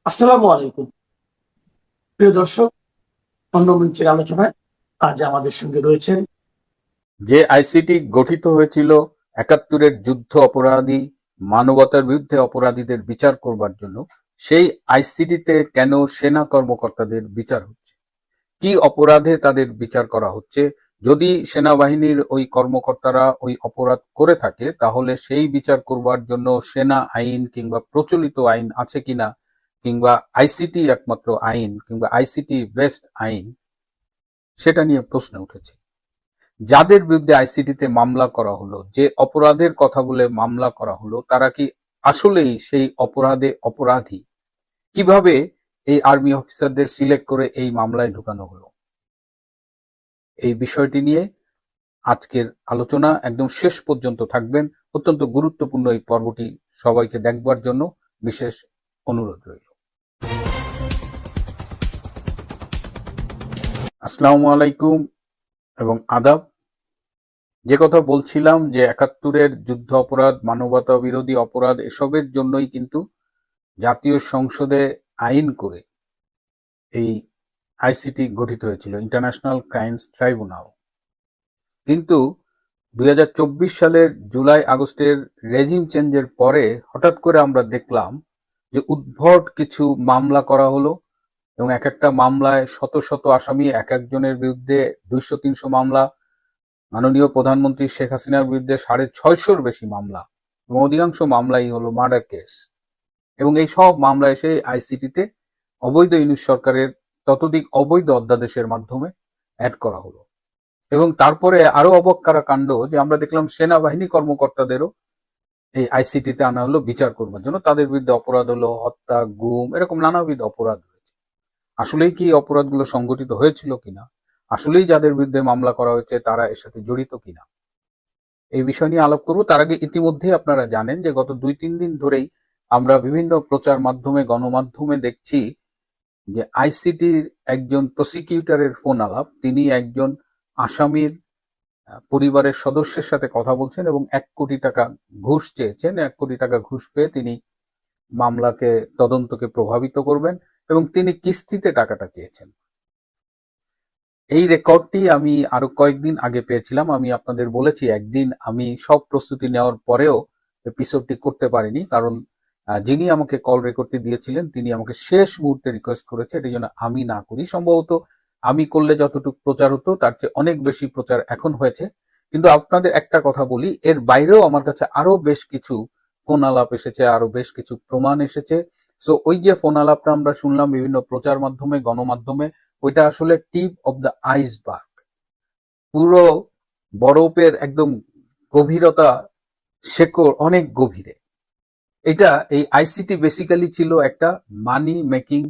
আসসালামু আলাইকুম প্রিয় দর্শক। অন্য মঞ্চের আলোচনায় আজ আমাদের সঙ্গে রয়েছেন যে আইসিটি গঠিত হয়েছিল ৭১-এর যুদ্ধ অপরাধী, মানবতার বিরুদ্ধে অপরাধীদের বিচার করবার জন্য, সেই আইসিটিতে কেন সেনা কর্মকর্তাদের বিচার হচ্ছে? কি অপরাধে তাদের বিচার করা হচ্ছে? যদি সেনাবাহিনীর ওই কর্মকর্তারা ওই অপরাধ করে থাকে, তাহলে সেই বিচার করবার জন্য সেনা আইন কিংবা প্রচলিত আইন আছে কিনা, কিংবা আইসিটি একমাত্র আইন কিংবা আইসিটি বেস্ট আইন, সেটা নিয়ে প্রশ্ন উঠেছে। যাদের বিরুদ্ধে আইসিটিতে মামলা করা হলো, যে অপরাধের কথা বলে মামলা করা হলো, তারা কি আসলেই সেই অপরাধে অপরাধী? কিভাবে এই আর্মি অফিসারদের সিলেক্ট করে এই মামলায় ঢুকানো হলো? এই বিষয়টি নিয়ে আজকের আলোচনা। একদম শেষ পর্যন্ত থাকবেন। অত্যন্ত গুরুত্বপূর্ণ এই পর্বটি সবাইকে দেখবার জন্য বিশেষ অনুরোধ রইল। আসসালামু আলাইকুম এবং আদাব। যে কথা বলছিলাম যে ৭১-এর যুদ্ধ অপরাধ, মানবতা বিরোধী অপরাধ, এসবের জন্যই কিন্তু জাতীয় সংসদে আইন করে এই আইসিটি গঠিত হয়েছিল, ইন্টারন্যাশনাল ক্রাইমস ট্রাইব্যুনাল। কিন্তু ২০২৪ সালের জুলাই আগস্টের রেজিম চেঞ্জের পরে হঠাৎ করে আমরা দেখলাম যে উদ্ভট কিছু মামলা করা হলো, এবং এক একটা মামলায় শত শত আসামি, এক একজনের বিরুদ্ধে ২০০-৩০০ মামলা। মাননীয় প্রধানমন্ত্রী শেখ হাসিনার বিরুদ্ধে ৬৫০-র বেশি মামলা, এবং অধিকাংশ মামলাই হলো মার্ডার কেস। এবং এই সব মামলা এসে আইসিটিতে অবৈধ ইউনূস সরকারের ততোধিক অবৈধ অধ্যাদেশের মাধ্যমে অ্যাড করা হলো। এবং তারপরে আরো অবাক করা কাণ্ড যে আমরা দেখলাম সেনাবাহিনী কর্মকর্তাদেরও এই আইসিটিতে আনা হলো বিচার করবার জন্য। তাদের বিরুদ্ধে অপরাধ হলো হত্যা, গুম, এরকম নানাবিধ অপরাধ রয়েছে। আসলেই কি অপরাধগুলো সংগঠিত হয়েছিল কিনা, আসলেই যাদের বিরুদ্ধে মামলা করা হয়েছে তারা এর সাথে জড়িত কিনা, এই বিষয় নিয়ে আলাপ করব। তার আগে ইতিমধ্যে আপনারা জানেন যে গত ২-৩ দিন ধরেই আমরা বিভিন্ন প্রচার মাধ্যমে, গণমাধ্যমে দেখছি যে আইসিটির একজন প্রসিকিউটরের ফোন আলাপ। তিনি একজন আসামির পরিবারের সদস্যের সাথে কথা বলছেন এবং ১ কোটি টাকা ঘুষ চেয়েছেন। ১ কোটি টাকা ঘুষ পেয়ে তিনি মামলাকে, তদন্তকে প্রভাবিত করবেন, এবং তিনি কিস্তিতে টাকাটা চেয়েছেন। এই রেকর্ডটি আমি আরো কয়েকদিন আগে পেয়েছিলাম। আমি আপনাদের বলেছি, একদিন আমি সব প্রস্তুতি নেওয়ার পরেও এপিসোডটি করতে পারিনি, কারণ যিনি আমাকে কল রেকর্ডটি দিয়েছিলেন তিনি আমাকে শেষ মুহূর্তে রিকোয়েস্ট করেছে এটি যেন আমি না করি। সম্ভবত আমি করলে যতটুকু প্রচার হতো তার চেয়ে অনেক বেশি প্রচার এখন হয়েছে। কিন্তু আপনাদের একটা কথা বলি, এর বাইরেও আমার কাছে আরো বেশ কিছু ফোন আলাপ এসেছে, আরো বেশ কিছু প্রমাণ এসেছে। সো ওই যে ফোন আলাপটা আমরা শুনলাম বিভিন্ন প্রচার মাধ্যমে, গণমাধ্যমে, ওইটা আসলে টিপ অব দ্য আইসবার্গ। পুরো বরফের একদম গভীরতা, শেকড় অনেক গভীরে। এটা, এই আইসিটি বেসিক্যালি ছিল একটা মানি মেকিং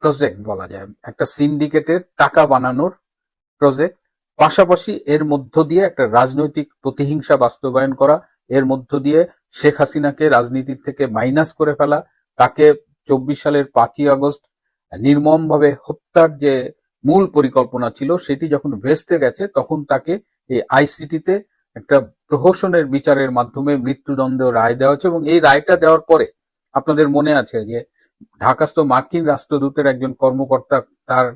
প্রজেক্ট বলা যায়, একটা সিন্ডিকেটের টাকা বানানোর প্রজেক্ট। পাশাপাশি এর মধ্য দিয়ে একটা রাজনৈতিক প্রতিহিংসা বাস্তবায়ন করা, এর মধ্য দিয়ে শেখ হাসিনাকে রাজনীতির থেকে মাইনাস করে ফেলা, তাকে ২৪ সালের ৫ই আগস্ট নির্মমভাবে হত্যার যে মূল পরিকল্পনা ছিল সেটি যখন ভেস্তে গেছে, তখন তাকে এই আইসিটিতে একটা প্রহসনের বিচারের মাধ্যমে মৃত্যুদণ্ডের রায় দেওয়া হয়েছে। এবং এই রায়টা দেওয়ার পরে আপনাদের মনে আছে যে ঢাকাস্থ মার্কিন রাষ্ট্রদূতের একজন কর্মকর্তা তার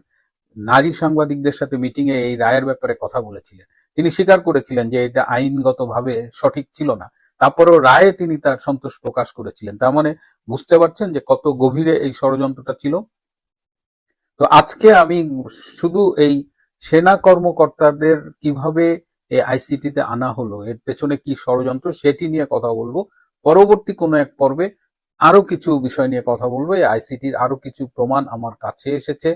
নারী সাংবাদিকদের সাথে মিটিং এ এই রায়ের ব্যাপারে কথা বলেছিলেন। তিনি স্বীকার করেছিলেন যে এটা আইনগতভাবে সঠিক ছিল না, তারপরেও রায়ে তিনি তার সন্তোষ প্রকাশ করেছিলেন। তার মানে বুঝতে পারছেন যে কত গভীরে এই ষড়যন্ত্রটা ছিল। তো আজকে আমি শুধু এই সেনা কর্মকর্তাদের কিভাবে এই আইসিটিতে আনা হলো, এর পেছনে কি ষড়যন্ত্র, সেটি নিয়ে কথা বলবো। পরবর্তী কোনো এক পর্বে আরো কিছু বিষয় নিয়ে কথা বলবো। এই আইসিটির আরো কিছু প্রমাণ আমার কাছে এসেছে।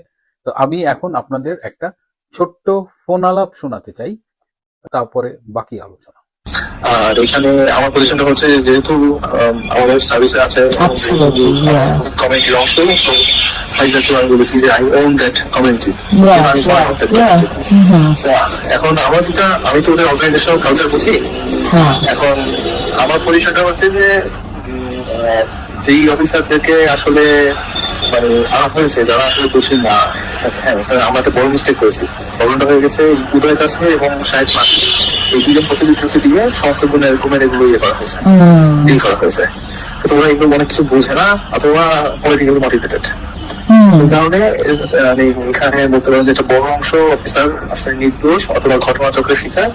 তো আমি এখন আপনাদের একটা ছোট্ট ফোন আলাপ শোনাতে চাই, তারপরে বাকি আলোচনা। আর এখানে আমার পজিশনটা হচ্ছে যেহেতু আমাদের সার্ভিসে আছে কমিউনিটির অংশ, সো exactly আমি বলেছি যে আই ওন দ্যাট কমিউনিটি। এখন আমার যেটা, আমি তো ওদের অর্গানাইজেশনাল কালচার বুঝি। এখন আমার পজিশনটা হচ্ছে যে যেই অফিসারদেরকে আসলে মানে আনা হয়েছে, যারা আসলে দোষী না, হ্যাঁ আমরা একটা বড় মিস্টেক করেছি। প্রবলেমটা হয়ে গেছে উদয় কাছে এবং শাহেদ মাকি, এই দুজন প্রসিকিউটরকে দিয়ে সমস্ত গুণের এগুলো ইয়ে করা হয়েছে, ডিল করা হয়েছে। তো ওরা এগুলো অনেক কিছু বোঝে না অথবা পলিটিক্যালি মোটিভেটেড। সেই কারণে মানে এখানে বলতে পারেন যে একটা বড় অংশ অফিসার আসলে নির্দোষ অথবা ঘটনাচক্রের শিকার,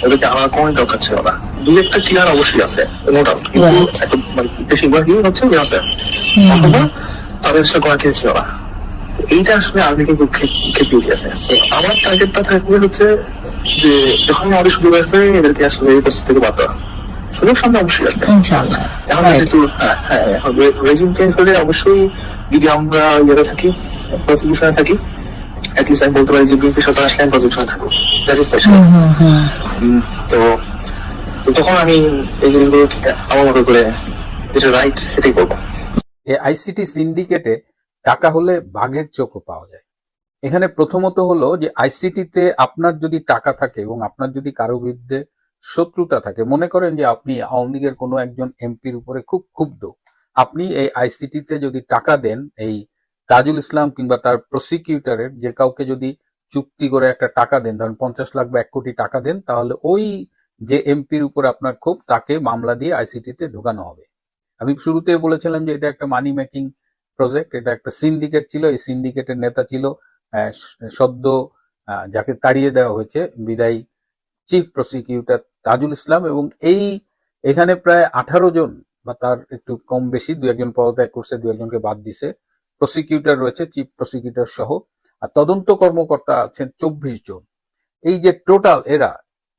ওদেরকে আনার কোনো দরকার ছিল না। দুই একটা ক্লিয়ার অবশ্যই আছে নো ডাউট, কিন্তু একটা মানে বেশিরভাগই হচ্ছে আছে অথবা তাদের সাথে কোনো কিছু ছিল না। এইটা আসলে আর্মি কিন্তু খেপিয়ে দিয়েছে। আমার টার্গেটটা থাকবে হচ্ছে যে যখন আমাদের সুযোগ আসবে এদেরকে আসলে এই পরিস্থিতি থেকে বাদ দেওয়া। সুযোগ সামনে অবশ্যই আসবে ইনশাআল্লাহ। এখন যেহেতু এখন রেজিম চেঞ্জ হলে অবশ্যই যদি আমরা ইয়েতে থাকি, প্রসিকিউশনে থাকি, অ্যাটলিস্ট আমি বলতে পারি যে বিএনপি সরকার আসলে আমি প্রসিকিউশনে থাকবো, দ্যাট ইজ স্পেশাল। তো তখন আমি এই জিনিসগুলো আমার মতো করে যেটা রাইট সেটাই করবো। এই আইসিটি সিন্ডিকেটে টাকা হলে বাঘের চোখও পাওয়া যায়। এখানে প্রথমত হলো যে আইসিটিতে আপনার যদি টাকা থাকে এবং আপনার যদি কারো বিরুদ্ধে শত্রুতা থাকে, মনে করেন যে আপনি আওয়ামী লীগের কোনো একজন এমপির উপরে খুব ক্ষুব্ধ, আপনি এই আইসিটিতে যদি টাকা দেন, এই তাজুল ইসলাম কিংবা তার প্রসিকিউটরের যে কাউকে যদি চুক্তি করে একটা টাকা দেন, ধরেন 50 লাখ বা 1 কোটি টাকা দেন, তাহলে ওই যে এমপির উপর আপনার ক্ষোভ তাকে মামলা দিয়ে আইসিটিতে ঢোকানো হবে। আমি শুরুতে বলেছিলাম যে এটা একটা মানি মেকিং প্রজেক্ট, এটা একটা সিন্ডিকেট ছিল। এই সিন্ডিকেটের নেতা ছিল সদ্য যাকে তাড়িয়ে দেওয়া হয়েছে বিদায়ী চিফ প্রসিকিউটর তাজুল ইসলাম, এবং এখানে প্রায় 18 জন বা তার একটু কম বেশি, 2-1 পদত্যাগ করছে, 2-1কে বাদ দিছে, প্রসিকিউটর রয়েছে চিফ প্রসিকিউটর সহ, আর তদন্ত কর্মকর্তা আছেন 24 জন। এই যে টোটাল এরা,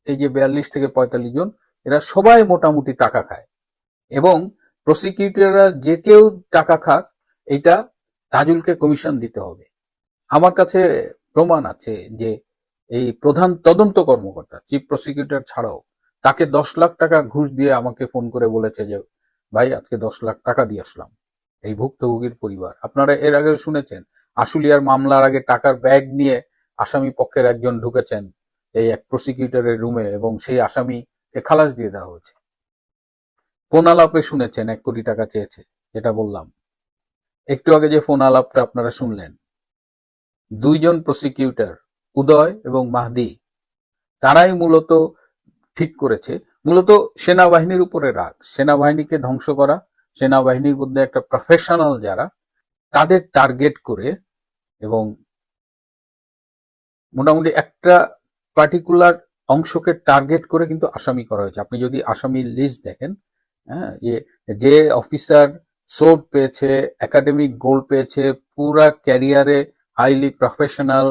এই যে 42 থেকে 45 জন, এরা সবাই মোটামুটি টাকা খায়, এবং প্রসিকিউটররা যে কেউ টাকা খাক এটা তাজুলকে কমিশন দিতে হবে। আমার কাছে প্রমাণ আছে যে এই প্রধান তদন্ত কর্মকর্তা চিফ প্রসিকিউটর ছাড়াও তাকে 10 লাখ টাকা ঘুষ দিয়ে আমাকে ফোন করে বলেছে যে ভাই আজকে 10 লাখ টাকা দিয়ে আসলাম। এই ভুক্তভোগীর পরিবার, আপনারা এর আগে শুনেছেন আশুলিয়ার মামলার আগে টাকার ব্যাগ নিয়ে আসামি পক্ষের একজন ঢুকেছেন এই এক প্রসিকিউটরের রুমে, এবং সেই আসামিকে খালাস দিয়ে দেওয়া হয়েছে। ফোন আলাপে শুনেছেন 1 কোটি টাকা চেয়েছে, যেটা বললাম একটু আগে, যে ফোন আলাপটা আপনারা শুনলেন, 2 জন প্রসিকিউটর উদয় এবং মাহদি, তারাই মূলত ঠিক করেছে। মূলত সেনাবাহিনীর উপরে রাগ, সেনাবাহিনীকে ধ্বংস করা, সেনাবাহিনীর মধ্যে একটা প্রফেশনাল যারা, তাদের টার্গেট করে, এবং মোটামুটি একটা পার্টিকুলার অংশকে টার্গেট করে কিন্তু আসামি করা হয়েছে। আপনি যদি আসামির লিস্ট দেখেন, হ্যাঁ, যে অফিসার সোর্ড পেয়েছে, একাডেমিক গোল্ড পেয়েছে, পুরা ক্যারিয়ারে হাইলি প্রফেশনাল,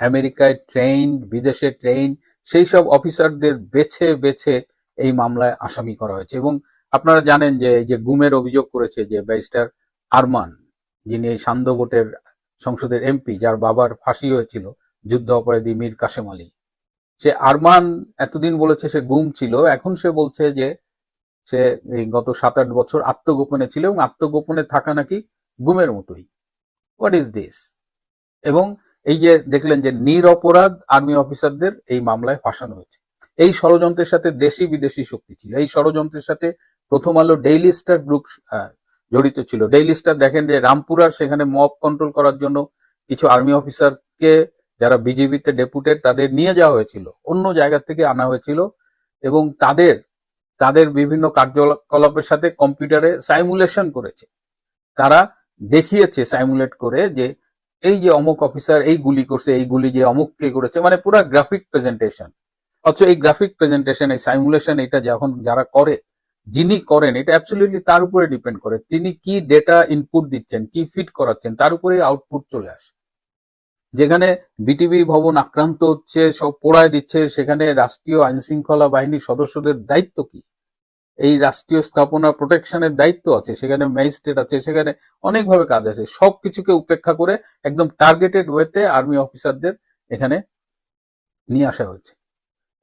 আমেরিকায় ট্রেইন, বিদেশে ট্রেইন, সেই সব অফিসারদের বেছে বেছে এই মামলায় আসামি করা হয়েছে। এবং আপনারা জানেন যে এই যে গুমের অভিযোগ করেছে যে ব্যারিস্টার আরমান, যিনি এই সান্ধ্যভোটের সংসদের এমপি, যার বাবার ফাঁসি হয়েছিল যুদ্ধ অপরাধী মীর কাসেম আলী, সে আরমান এতদিন বলেছে সে গুম ছিল, এখন সে বলছে যে সে এই গত 7-8 বছর আত্মগোপনে ছিল, এবং আত্মগোপনে থাকা নাকি গুমের মতোই। What is this? এবং এই যে দেখলেন যে নিরপরাধ আর্মি অফিসারদের এই মামলায় ফাঁসানো হয়েছে। এই ষড়যন্ত্রের সাথে দেশি বিদেশি শক্তি ছিল। এই ষড়যন্ত্রের সাথে প্রথম আলো ডেইলি স্টার গ্রুপ জড়িত ছিল। ডেইলি স্টার দেখেন যে রামপুরার সেখানে মব কন্ট্রোল করার জন্য কিছু আর্মি অফিসারকে, যারা বিজিবিতে ডেপুটেড, তাদের নিয়ে যাওয়া হয়েছিল, অন্য জায়গা থেকে আনা হয়েছিল, এবং তাদের বিভিন্ন কার্যকলাপের সাথে কম্পিউটারে সাইমুলেশন করেছে। তারা দেখিয়েছে সাইমুলেট করে যে এই যে অমুক অফিসার এই গুলি করছে, এই গুলি যে অমুককে করেছে, মানে পুরো গ্রাফিক প্রেজেন্টেশন। অথচ এই গ্রাফিক প্রেজেন্টেশন, এই সাইমুলেশন, এটা যখন যারা করে, যিনি করেন, এটা অ্যাবসলিউটলি তার উপরে ডিপেন্ড করে তিনি কি ডেটা ইনপুট দিচ্ছেন, কি ফিট করাচ্ছেন, তার উপরে আউটপুট চলে আসে। যেখানে বিটিভি ভবন আক্রান্ত হচ্ছে, সব পোড়ায় দিচ্ছে, সেখানে রাষ্ট্রীয় আইন শৃঙ্খলা বাহিনীর সদস্যদের দায়িত্ব কি? এই রাষ্ট্রীয় স্থাপনা প্রোটেকশনের দায়িত্ব আছে, সেখানে ম্যাজিস্ট্রেট আছে, সেখানে অনেকভাবে কাজ আছে। সবকিছুকে উপেক্ষা করে একদম টার্গেটেড ওয়েতে আর্মি অফিসারদের এখানে নিয়ে আসা হয়েছে।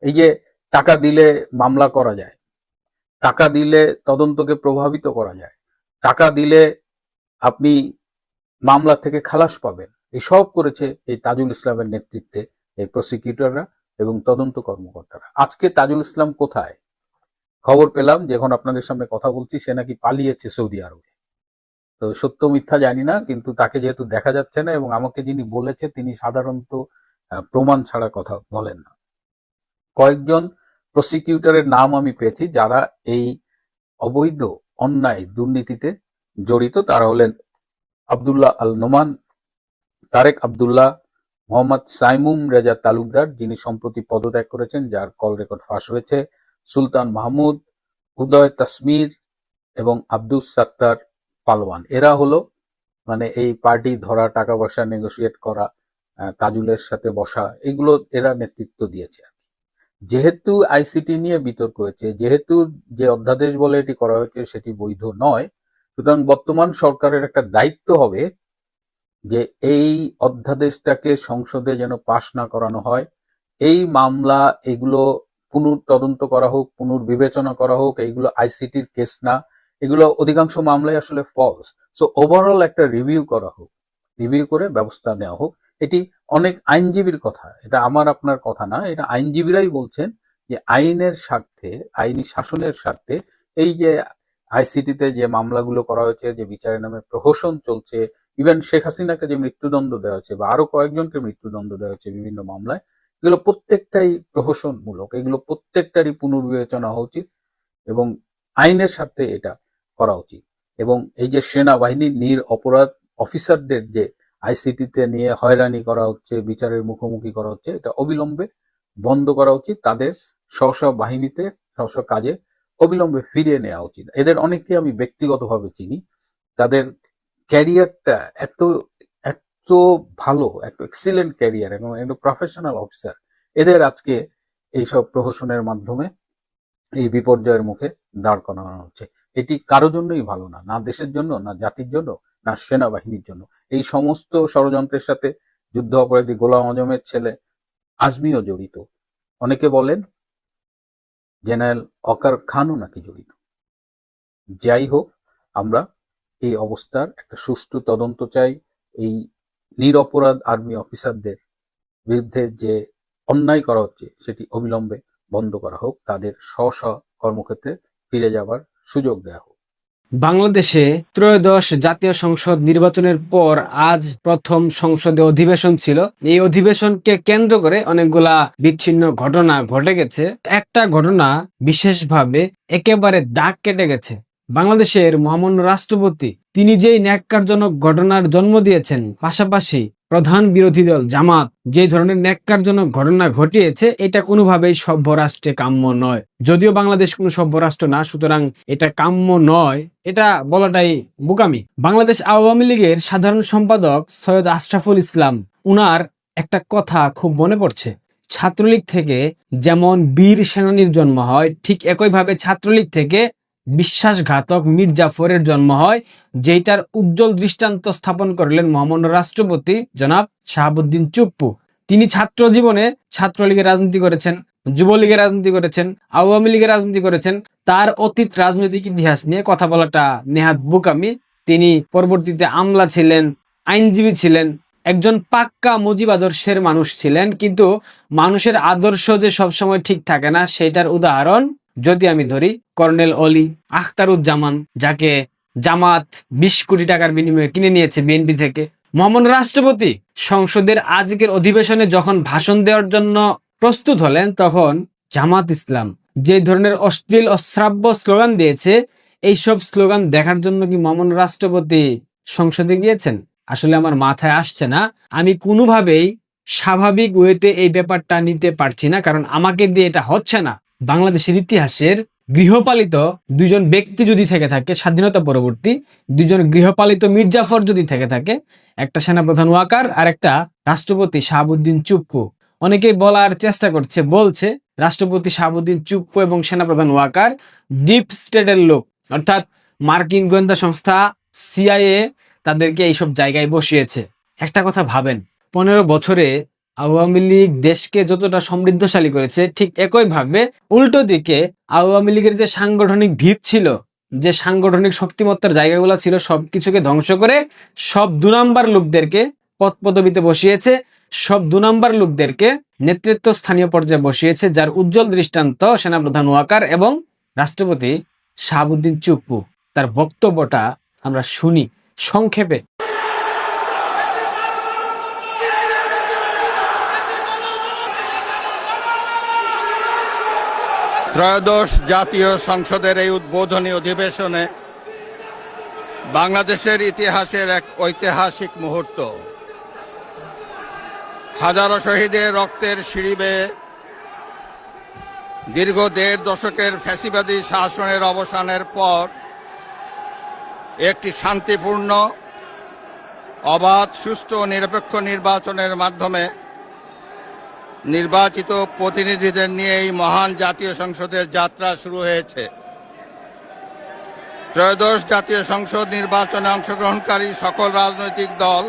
এই যে টাকা দিলে মামলা করা যায়, টাকা দিলে তদন্তকে প্রভাবিত করা যায়, টাকা দিলে আপনি মামলা থেকে খালাস পাবেন, এসব করেছে এই তাজুল ইসলামের নেতৃত্বে এই প্রসিকিউটররা এবং তদন্ত কর্মকর্তারা। আজকে তাজুল ইসলাম কোথায়? খবর পেলাম, যখন আপনাদের সামনে কথা বলছি, সে নাকি পালিয়েছে সৌদি আরবে। তো সত্য মিথ্যা জানি না, কিন্তু তাকে যেহেতু দেখা যাচ্ছে না, এবং আমাকে যিনি বলেছে তিনি সাধারণত প্রমাণ ছাড়া কথা বলেন না। কয়েকজন প্রসিকিউটরের নাম আমি পেয়েছি যারা এই অবৈধ অন্যায় দুর্নীতিতে জড়িত। তারা হলেন আব্দুল্লাহ আল নোমান, তারেক আব্দুল্লাহ, মোহাম্মদ সাইমুম রেজা তালুকদার, যিনি সম্প্রতি পদত্যাগ করেছেন, যার কল রেকর্ড ফাঁস হয়েছে, সুলতান মাহমুদ, উদয় তাসমির এবং আব্দুস সাত্তার পালোয়ান। এরা হলো মানে এই পার্টি ধরা, টাকা পয়সা নেগোসিয়েট করা, তাজুলের সাথে বসা, এগুলো এরা নেতৃত্ব দিয়েছে। যেহেতু আইসিটি নিয়ে বিতর্ক হয়েছে, যেহেতু যে অধ্যাদেশ বলে এটি করা হয়েছে সেটি বৈধ নয়, সুতরাং বর্তমান সরকারের একটা দায়িত্ব হবে যে এই অধ্যাদেশটাকে সংসদে যেন পাশ না করানো হয়, এই মামলা এগুলো পুনর্তদন্ত করা হোক, পুনর্বিবেচনা করা হোক, এইগুলো আইসিটির কেস না, এগুলো অধিকাংশ মামলায় আসলে ফলস। সো ওভারঅল একটা রিভিউ করা হোক, রিভিউ করে ব্যবস্থা নেওয়া হোক। এটি অনেক আইনজীবীর কথা, এটা আমার আপনার কথা না, এটা আইনজীবীরাই বলছেন যে আইনের স্বার্থে, আইনি শাসনের স্বার্থে এই যে আইসিটিতে যে মামলাগুলো করা হয়েছে, যে বিচারের নামে প্রহসন চলছে, ইভেন শেখ হাসিনাকে যে মৃত্যুদণ্ড দেওয়া হয়েছে বা আরো কয়েকজনকে মৃত্যুদণ্ড দেওয়া হয়েছে বিভিন্ন মামলায়, এগুলো প্রত্যেকটাই প্রহসনমূলক, এগুলো প্রত্যেকটারই পুনর্বিবেচনা হওয়া উচিত এবং আইনের স্বার্থে এটা করা উচিত। এবং এই যে সেনাবাহিনীর নিরপরাধ অফিসারদের যে আইসিটিতে নিয়ে হয়রানি করা হচ্ছে, বিচারের মুখোমুখি করা হচ্ছে, এটা অবিলম্বে বন্ধ করা উচিত। তাদের স্ব স্ব বাহিনীতে, স্ব স্ব কাজে অবিলম্বে ফিরিয়ে নেওয়া উচিত। এদের অনেককে আমি ব্যক্তিগতভাবে চিনি, তাদের ক্যারিয়ারটা এত এত ভালো, এত এক্সিলেন্ট ক্যারিয়ার এবং একটা প্রফেশনাল অফিসার, এদের আজকে এইসব প্রহসনের মাধ্যমে এই বিপর্যয়ের মুখে দাঁড় করানো হচ্ছে। এটি কারো জন্যই ভালো না, না দেশের জন্য, না জাতির জন্য, না সেনাবাহিনীর জন্য। এই সমস্ত ষড়যন্ত্রের সাথে যুদ্ধ অপরাধী গোলাম আজমের ছেলে আজমিও জড়িত। অনেকে বলেন জেনারেল ওয়াকার খানও নাকি জড়িত। যাই হোক, আমরা এই অবস্থার একটা সুষ্ঠু তদন্ত চাই। এই নিরপরাধ আর্মি অফিসারদের বিরুদ্ধে যে অন্যায় করা হচ্ছে সেটি অবিলম্বে বন্ধ করা হোক, তাদের স্ব স্ব কর্মক্ষেত্রে ফিরে যাবার সুযোগ দেওয়া হোক। বাংলাদেশে ত্রয়োদশ জাতীয় সংসদ নির্বাচনের পর আজ প্রথম সংসদে অধিবেশন ছিল। এই অধিবেশনকে কেন্দ্র করে অনেকগুলা বিচ্ছিন্ন ঘটনা ঘটে গেছে। একটা ঘটনা বিশেষভাবে একেবারে দাগ কেটে গেছে। বাংলাদেশের মহামান্য রাষ্ট্রপতি তিনি যেই ন্যাক্কারজনক ঘটনার জন্ম দিয়েছেন, পাশাপাশি প্রধান বিরোধী দল জামাত যে ধরনের ন্যাক্কারজনক ঘটনা ঘটিয়েছে, এটা কোনোভাবেই সভ্য রাষ্ট্রে কাম্য নয়। যদিও বাংলাদেশ কোনো সভ্য রাষ্ট্র না, সুতরাং এটা কাম্য নয়, এটা বলাটাই বোকামি। বাংলাদেশ আওয়ামী লীগের সাধারণ সম্পাদক সৈয়দ আশরাফুল ইসলাম, উনার একটা কথা খুব মনে পড়ছে। ছাত্রলীগ থেকে যেমন বীর সেনানীর জন্ম হয়, ঠিক একইভাবে ছাত্রলীগ থেকে বিশ্বাসঘাতক মীর জাফরের জন্ম হয়, যেটার উজ্জ্বল দৃষ্টান্ত স্থাপন করলেন মহামান্য রাষ্ট্রপতি জনাব শাহাবুদ্দিন চুপ্পু। তিনি ছাত্র জীবনে ছাত্রলীগের রাজনীতি করেছেন, যুবলীগের রাজনীতি করেছেন, আওয়ামী লীগের রাজনীতি করেছেন। তার অতীত রাজনৈতিক ইতিহাস নিয়ে কথা বলাটা নেহাত বোকামি। তিনি পরবর্তীতে আমলা ছিলেন, আইনজীবী ছিলেন, একজন পাক্কা মুজিব আদর্শের মানুষ ছিলেন। কিন্তু মানুষের আদর্শ যে সবসময় ঠিক থাকে না, সেটার উদাহরণ যদি আমি ধরি কর্নেল অলি, আখতারুজ্জামান, যাকে জামাত 20 কোটি টাকার বিনিময়ে কিনে নিয়েছে বিএনপি থেকে। মহামান্য রাষ্ট্রপতি সংসদের আজকের অধিবেশনে যখন ভাষণ দেওয়ার জন্য প্রস্তুত হলেন, তখন জামাত ইসলাম যে ধরনের অশ্লীল অশ্রাব্য স্লোগান দিয়েছে, এইসব স্লোগান দেখার জন্য কি মহামান্য রাষ্ট্রপতি সংসদে গিয়েছেন? আসলে আমার মাথায় আসছে না। আমি কোনোভাবেই স্বাভাবিক ওয়েতে এই ব্যাপারটা নিতে পারছি না, কারণ আমাকে দিয়ে এটা হচ্ছে না। বাংলাদেশের ইতিহাসের গৃহপালিত দুইজন ব্যক্তি যদি থেকে থাকে, স্বাধীনতা পরবর্তী দুইজন গৃহপালিত মীর জাফর যদি থেকে থাকে, একটা সেনাপ্রধান ওয়াকার আর একটা রাষ্ট্রপতি শাহাবুদ্দিন চুপ্পু। অনেকেই বলার চেষ্টা করছে, বলছে রাষ্ট্রপতি শাহাবুদ্দিন চুপ্পু এবং সেনাপ্রধান ওয়াকার ডিপ স্টেটের লোক, অর্থাৎ মার্কিন গোয়েন্দা সংস্থা সিআইএ তাদেরকে এইসব জায়গায় বসিয়েছে। একটা কথা ভাবেন, 15 বছরে আওয়ামী লীগ দেশকে যতটা সমৃদ্ধশালী করেছে, ঠিক একইভাবে উল্টো দিকে আওয়ামী লীগের যে সাংগঠনিক ভিত ছিল, যে সাংগঠনিক শক্তিমত্তার জায়গাগুলো ছিল, সবকিছুকে ধ্বংস করে সব 2 নাম্বার লোকদেরকে পদ পদবিতে বসিয়েছে, সব 2 নাম্বার লোকদেরকে নেতৃত্ব স্থানীয় পর্যায়ে বসিয়েছে, যার উজ্জ্বল দৃষ্টান্ত সেনাপ্রধান ওয়াকার এবং রাষ্ট্রপতি শাহাবুদ্দিন চুপ্পু। তার বক্তব্যটা আমরা শুনি সংক্ষেপে। ত্রয়োদশ জাতীয় সংসদের এই উদ্বোধনী অধিবেশনে বাংলাদেশের ইতিহাসের এক ঐতিহাসিক মুহূর্ত। হাজারো শহীদের রক্তের সিঁড়ি বেয়ে দীর্ঘ ১.৫ দশকের ফ্যাসিবাদী শাসনের অবসানের পর একটি শান্তিপূর্ণ, অবাধ, সুষ্ঠু ও নিরপেক্ষ নির্বাচনের মাধ্যমে নির্বাচিত প্রতিনিধিদের নিয়ে এই মহান জাতীয় সংসদের যাত্রা শুরু হয়েছে। ত্রয়োদশ জাতীয় সংসদ নির্বাচনে অংশগ্রহণকারী সকল রাজনৈতিক দল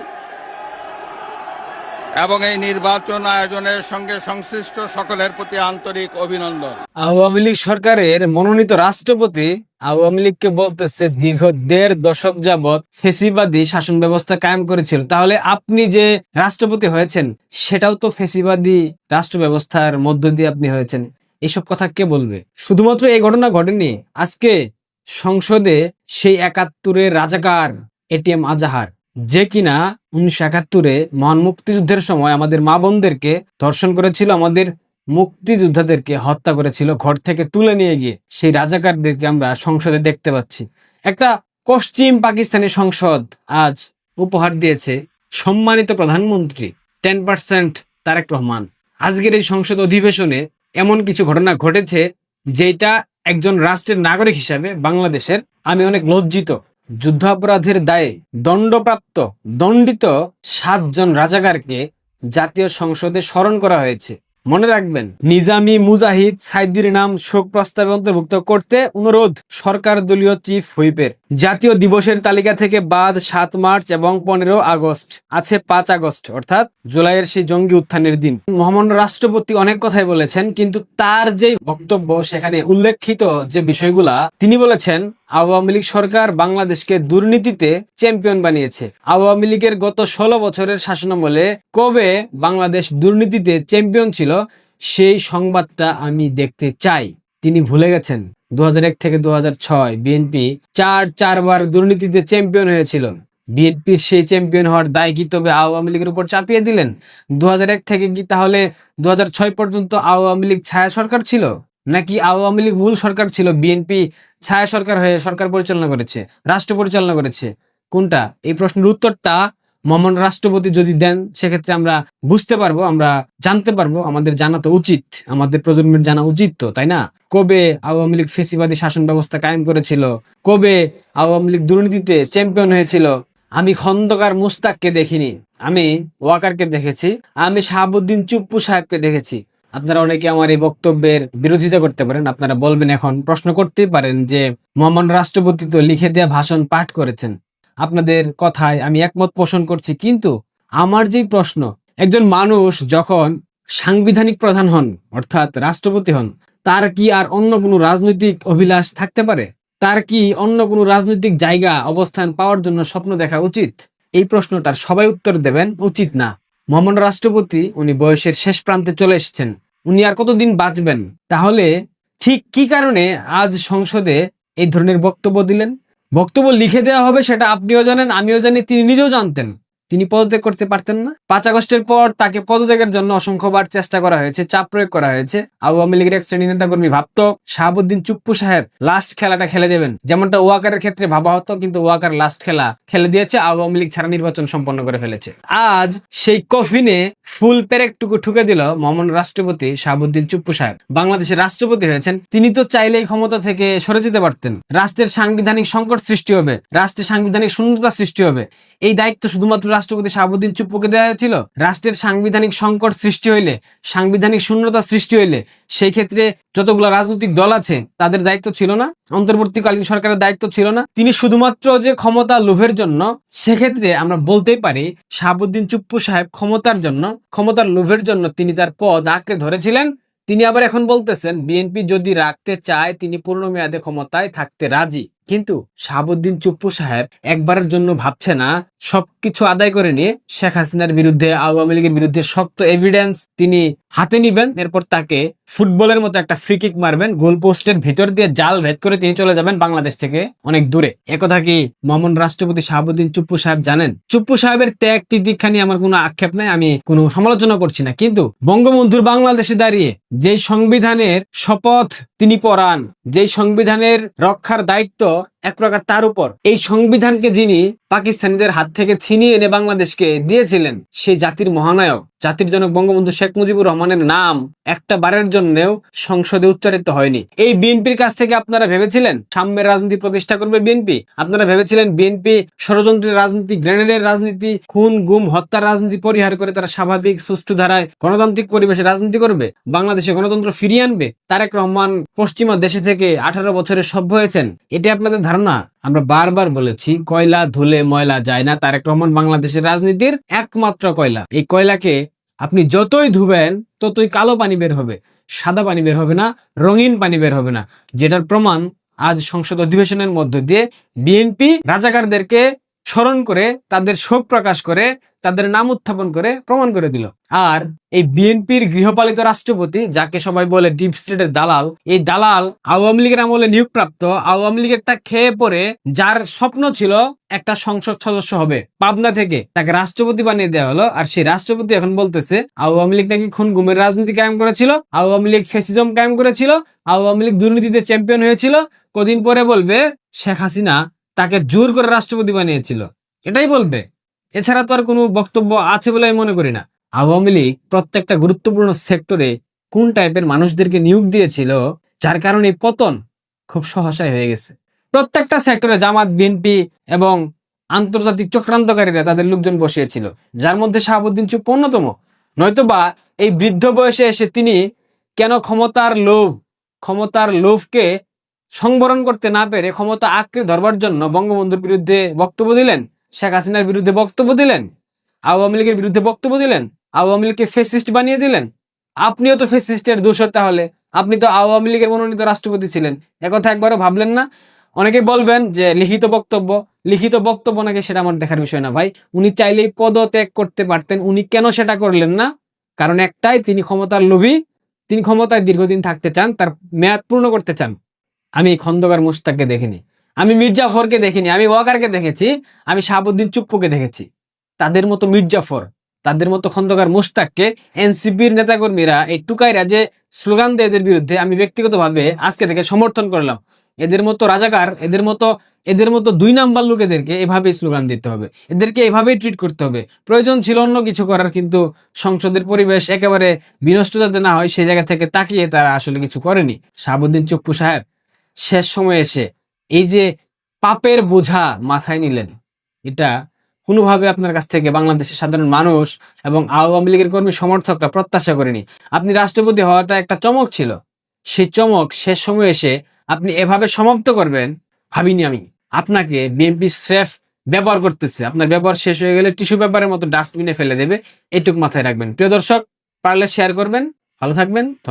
এবং এই নির্বাচন আয়োজনের সঙ্গে সংশ্লিষ্ট সকলের প্রতি আন্তরিক অভিনন্দন। আওয়ামী লীগ সরকারের মনোনীত রাষ্ট্রপতি আওয়ামী লীগকে বলতেছে দীর্ঘ ১.৫ দশক যাবৎ ফেসিবাদী শাসন ব্যবস্থা কায়েম করেছিল। তাহলে আপনি যে রাষ্ট্রপতি হয়েছেন সেটাও তো ফেসিবাদী রাষ্ট্র ব্যবস্থার মধ্য দিয়ে আপনি হয়েছেন। এইসব কথা কে বলবে? শুধুমাত্র এই ঘটনা ঘটেনি, আজকে সংসদে সেই ৭১-এর রাজাকার এটিএম আজাহার, যে কিনা ১৯৭১-এ মহান মুক্তিযুদ্ধের সময় আমাদের মা বোনদেরকে ধর্ষণ করেছিল, আমাদের মুক্তিযোদ্ধাদেরকে হত্যা করেছিল, ঘর থেকে তুলে নিয়ে গিয়ে সেই রাজাকারদেরকে আমরা সংসদে দেখতে পাচ্ছি। একটা পশ্চিম পাকিস্তানি সংসদ আজ উপহার দিয়েছে সম্মানিত প্রধানমন্ত্রী 10% তারেক রহমান। আজকের এই সংসদ অধিবেশনে এমন কিছু ঘটনা ঘটেছে যেটা একজন রাষ্ট্রের নাগরিক হিসাবে বাংলাদেশের আমি অনেক লজ্জিত। যুদ্ধাপরাধের দায়ে দণ্ডিত ৭ জন রাজাকারকে জাতীয় সংসদে স্মরণ করা হয়েছে। মনে রাখবেন, নিজামী মুজাহিদ সাইদির নাম শোক প্রস্তাবে অন্তর্ভুক্ত করতে অনুরোধ সরকার দলীয় চিফ হুইপের। জাতীয় দিবসের তালিকা থেকে বাদ ৭ মার্চ এবং ১৫ আগস্ট, আছে ৫ আগস্ট অর্থাৎ জুলাইয়ের সেই জঙ্গি উত্থানের দিন। মহামান্য রাষ্ট্রপতি অনেক কথাই বলেছেন, কিন্তু তার যে বক্তব্য সেখানে উল্লেখিত যে বিষয়গুলা, তিনি বলেছেন আওয়ামী লীগ সরকার বাংলাদেশকে দুর্নীতিতে চ্যাম্পিয়ন বানিয়েছে। আওয়ামী লীগের গত ১৬ বছরের শাসনামলে কবে বাংলাদেশ দুর্নীতিতে চ্যাম্পিয়ন ছিল সেই সংবাদটা আমি দেখতে চাই। তিনি ভুলে গেছেন ২০০১ থেকে ২০০৬ বিএনপি চারবার দুর্নীতিতে চ্যাম্পিয়ন হয়েছিল। বিএনপির সেই চ্যাম্পিয়ন হওয়ার দায় কি তবে আওয়ামী লীগের উপর চাপিয়ে দিলেন? ২০০১ থেকে কি তাহলে ২০০৬ পর্যন্ত আওয়ামী লীগ ছায়া সরকার ছিল, নাকি আওয়ামী লীগ মূল সরকার ছিল, বিএনপি ছায়া সরকার হয়ে সরকার পরিচালনা করেছে, রাষ্ট্র পরিচালনা করেছে? কোনটা? এই প্রশ্নের উত্তরটা মহান রাষ্ট্রপতি যদি দেন সেক্ষেত্রে আমরা বুঝতে পারবো, আমরা জানতে পারবো। আমাদের জানা তো উচিত, আমাদের প্রজন্মের জানা উচিত তো, তাই না? কবে আওয়ামী লীগ ফেসিবাদী শাসন ব্যবস্থা কায়েম করেছিল? কবে আওয়ামী লীগ দুর্নীতিতে চ্যাম্পিয়ন হয়েছিল? আমি খন্দকার মুস্তাককে দেখিনি, আমি ওয়াকারকে দেখেছি, আমি শাহাবুদ্দিন চুপ্পু সাহেবকে দেখেছি। আপনারা অনেকে আমার এই বক্তব্যের বিরোধিতা করতে পারেন, আপনারা বলবেন, এখন প্রশ্ন করতেই পারেন যে মহামান্য রাষ্ট্রপতি তো লিখে দেয়া ভাষণ পাঠ করেছেন, আপনাদের কথায় আমি একমত পোষণ করছি। কিন্তু আমার যেই প্রশ্ন, একজন মানুষ যখন সাংবিধানিক প্রধান হন অর্থাৎ রাষ্ট্রপতি হন, তার কি আর অন্য কোনো রাজনৈতিক অভিলাষ থাকতে পারে? তার কি অন্য কোনো রাজনৈতিক জায়গা অবস্থান পাওয়ার জন্য স্বপ্ন দেখা উচিত? এই প্রশ্নটার সবাই উত্তর দেবেন উচিত না। মহামান্য রাষ্ট্রপতি উনি বয়সের শেষ প্রান্তে চলে এসেছেন, উনি আর কতদিন বাঁচবেন? তাহলে ঠিক কি কারণে আজ সংসদে এই ধরনের বক্তব্য দিলেন? বক্তব্য লিখে দেওয়া হবে সেটা আপনিও জানেন, আমিও জানি, তিনি নিজেও জানতেন। তিনি পদত্যাগ করতে পারতেন না? ৫ আগস্টের পর তাকে পদত্যাগের জন্য অসংখ্যবার চেষ্টা করা হয়েছে, চাপ প্রয়োগ করা হয়েছে। আওয়ামী লীগের এক শ্রেণী নেতা কর্মী ভাবতো শাহাবুদ্দিন চুপ্পু সাহেব লাস্ট খেলাটা খেলে দেবেন, যেমনটা ওয়াকারের ক্ষেত্রে ভাবা হতো, কিন্তু ওয়াকার লাস্ট খেলা খেলে দিয়েছে, আওয়ামী লীগ ছাড়া নির্বাচন সম্পন্ন করে ফেলেছে। আজ সেই কফিনে ফুল পেরেকটুকু ঠুকে দিল মহামান্য রাষ্ট্রপতি শাহাবুদ্দিন চুপ্পু সাহেব। বাংলাদেশের রাষ্ট্রপতি হয়েছেন, তিনি তো চাইলেই ক্ষমতা থেকে সরে যেতে পারতেন। রাষ্ট্রের সাংবিধানিক সংকট সৃষ্টি হবে, রাষ্ট্রের সাংবিধানিক শূন্যতা সৃষ্টি হবে, এই দায়িত্ব শুধুমাত্র রাষ্ট্রপতি শাহাবুদ্দিন চুপ্পুকে দেওয়া হয়েছিল। রাষ্ট্রের সাংবিধানিক সংকট সৃষ্টি হইলে, সাংবিধানিক শূন্যতা সৃষ্টি হইলে সেই ক্ষেত্রে যতগুলো রাজনৈতিক দল আছে তাদের দায়িত্ব ছিল না? অন্তর্বর্তীকালীন সরকারের দায়িত্ব ছিল না? তিনি শুধুমাত্র যে ক্ষমতা লোভের জন্য, সেক্ষেত্রে আমরা বলতেই পারি শাহাবুদ্দিন চুপ্পু সাহেব ক্ষমতার লোভের জন্য তিনি তার পদ আঁকড়ে ধরেছিলেন। তিনি আবার এখন বলতেছেন বিএনপি যদি রাখতে চায় তিনি পূর্ণ মেয়াদে ক্ষমতায় থাকতে রাজি। কিন্তু শাহাবুদ্দিন চুপ্পু সাহেব একবারের জন্য ভাবছে না সবকিছু আদায় করে নিয়ে শেখ হাসিনার বিরুদ্ধে, আওয়ামী লীগের বিরুদ্ধে শক্ত এভিডেন্স তিনি হাতে নিবেন, এরপর তাকে ফুটবলের মতো একটা ফ্রি কিক মারবেন, গোল পোস্টের ভিতর দিয়ে জাল ভেদ করে তিনি চলে যাবেন বাংলাদেশ থেকে অনেক দূরে। একথা কি মহামান্য রাষ্ট্রপতি শাহাবুদ্দিন চুপ্পু সাহেব জানেন? চুপ্পু সাহেবের ত্যাগ তিতিক্ষা নিয়ে আমার কোনো আক্ষেপ নাই, আমি কোনো সমালোচনা করছি না, কিন্তু বঙ্গবন্ধুর বাংলাদেশে দাঁড়িয়ে যেই সংবিধানের শপথ তিনি পড়ান, যেই সংবিধানের রক্ষার দায়িত্ব এক প্রকার তার উপর। এই সংবিধানকে যিনি পাকিস্তানিদের হাত থেকে ছিনিয়ে এনে বাংলাদেশকে দিয়েছিলেন, সেই জাতির মহানায়ক, জাতির জনক বঙ্গবন্ধু শেখ মুজিবুর রহমানের নাম একটা বারের জন্যও সংসদে উচ্চারিত হয়নি। এই বিএনপির কাছ থেকে আপনারা ভেবেছিলেন সাম্যের রাজনীতি প্রতিষ্ঠা করবে বিএনপি? আপনারা ভেবেছিলেন বিএনপি ষড়যন্ত্রের রাজনীতি, গ্রেনেডের রাজনীতি, খুন গুম হত্যার রাজনীতি পরিহার করে তারা স্বাভাবিক সুষ্ঠু ধারায় গণতান্ত্রিক পরিবেশে রাজনীতি করবে, বাংলাদেশে গণতন্ত্র ফিরিয়ে আনবে? তারেক রহমান পশ্চিমা দেশে থেকে 18 বছরে সভ্য হয়েছেন, এটা আপনাদের ধারণা? আমরা বারবার বলেছি, কয়লা ধুলে ময়লা যায় না। তারেক রহমান বাংলাদেশের রাজনীতির একমাত্র কয়লা। এই কয়লাকে আপনি যতই ধুবেন ততই কালো পানি বের হবে, সাদা পানি বের হবে না, রঙিন পানি বের হবে না। যেটার প্রমাণ আজ সংসদ অধিবেশনের মধ্য দিয়ে বিএনপি রাজাকারদেরকে স্মরণ করে, তাদের শোক প্রকাশ করে, তাদের নাম উত্থাপন করে প্রমাণ করে দিল। আর এই বিএনপির গৃহপালিত রাষ্ট্রপতি, যাকে সবাই বলে ডিপ স্টেটের দালাল, এই দালাল আওয়ামী লীগের আমলে নিয়োগপ্রাপ্ত, আওয়ামী লীগেরটা খেয়ে পরে যার স্বপ্ন ছিল একটা সংসদ সদস্য হবে পাবনা থেকে, তাকে রাষ্ট্রপতি বানিয়ে দেওয়া হলো। আর সেই রাষ্ট্রপতি এখন বলতেছে আওয়ামী লীগ নাকি খুন গুমের রাজনীতি কায়েম করেছিল, আওয়ামী লীগ ফ্যাসিজম কায়েম করেছিল, আওয়ামী লীগ দুর্নীতিতে চ্যাম্পিয়ন হয়েছিল। কদিন পরে বলবে শেখ হাসিনা তাকে জোর করে রাষ্ট্রপতি বানিয়েছিল, এটাই বলবে। এছাড়া তো আর কোনো বক্তব্য আছে বলে আমি মনে করি না। আওয়ামী লীগ প্রত্যেকটা গুরুত্বপূর্ণ সেক্টরে কোন টাইপের মানুষদেরকে নিয়োগ দিয়েছিল, যার কারণে পতন খুব সহসায় হয়ে গেছে। প্রত্যেকটা সেক্টরে জামাত, বিএনপি এবং আন্তর্জাতিক চক্রান্তকারীরা তাদের লোকজন বসিয়েছিল, যার মধ্যে শাহাবুদ্দিন চুপ্পু অন্যতম। নয়তোবা এই বৃদ্ধ বয়সে এসে তিনি কেন ক্ষমতার লোভকে সংবরণ করতে না পেরে ক্ষমতা আঁকড়ে ধরবার জন্য বঙ্গবন্ধুর বিরুদ্ধে বক্তব্য দিলেন, শেখ হাসিনার বিরুদ্ধে বক্তব্য দিলেন, আওয়ামী লীগের বিরুদ্ধে বক্তব্য দিলেন, আওয়ামী লীগকে ফ্যাসিস্ট বানিয়ে দিলেন। আপনিও তো ফ্যাসিস্টের দোষর, তাহলে আপনি তো আওয়ামী লীগের মনোনীত রাষ্ট্রপতি ছিলেন। একথা একবারও ভাবলেন না? অনেকে বলবেন যে লিখিত বক্তব্য নাকি, সেটা আমার দেখার বিষয় না ভাই। উনি চাইলেই পদত্যাগ করতে পারতেন, উনি কেন সেটা করলেন না? কারণ একটাই, তিনি ক্ষমতার লোভী, তিনি ক্ষমতায় দীর্ঘদিন থাকতে চান, তার মেয়াদ পূর্ণ করতে চান। আমি খন্দকার মুশতাককে দেখিনি, আমি মির্জাফরকে দেখিনি, আমি ওয়াকারকে দেখেছি, আমি শাহাবুদ্দিন চুপ্পুকে দেখেছি। তাদের মতো মির্জাফর, তাদের মতো খন্দকার মুশতাককে এনসিপির নেতাকর্মীরা, এই টুকাইরা যে স্লোগান দেয় এদের বিরুদ্ধে, আমি ব্যক্তিগতভাবে আজকে থেকে সমর্থন করলাম। এদের মতো রাজাকার, এদের মতো 2 নাম্বার লোক এদেরকে এভাবেই স্লোগান দিতে হবে, এদেরকে এভাবেই ট্রিট করতে হবে। প্রয়োজন ছিল অন্য কিছু করার, কিন্তু সংসদের পরিবেশ একেবারে বিনষ্ট যাতে না হয় সেই জায়গা থেকে তাকিয়ে তারা আসলে কিছু করেনি। শাহাবুদ্দিন চুপ্পু সাহেব শেষ সময় এসে এই যে পাপের বোঝা মাথায় নিলেন, এটা কোনোভাবে আপনার কাছ থেকে বাংলাদেশের সাধারণ মানুষ এবং আওয়ামী লীগের কর্মী সমর্থকরা প্রত্যাশা করেনি। আপনি রাষ্ট্রপতি হওয়াটা একটা চমক ছিল, সেই চমক শেষ সময় এসে আপনি এভাবে সমাপ্ত করবেন ভাবিনি আমি। আপনাকে বিএনপি স্রেফ ব্যবহার করতেছে, আপনার ব্যবহার শেষ হয়ে গেলে টিস্যু পেপারের মতো ডাস্টবিনে ফেলে দেবে, এটুকু মাথায় রাখবেন। প্রিয় দর্শক, পারলে শেয়ার করবেন। ভালো থাকবেন।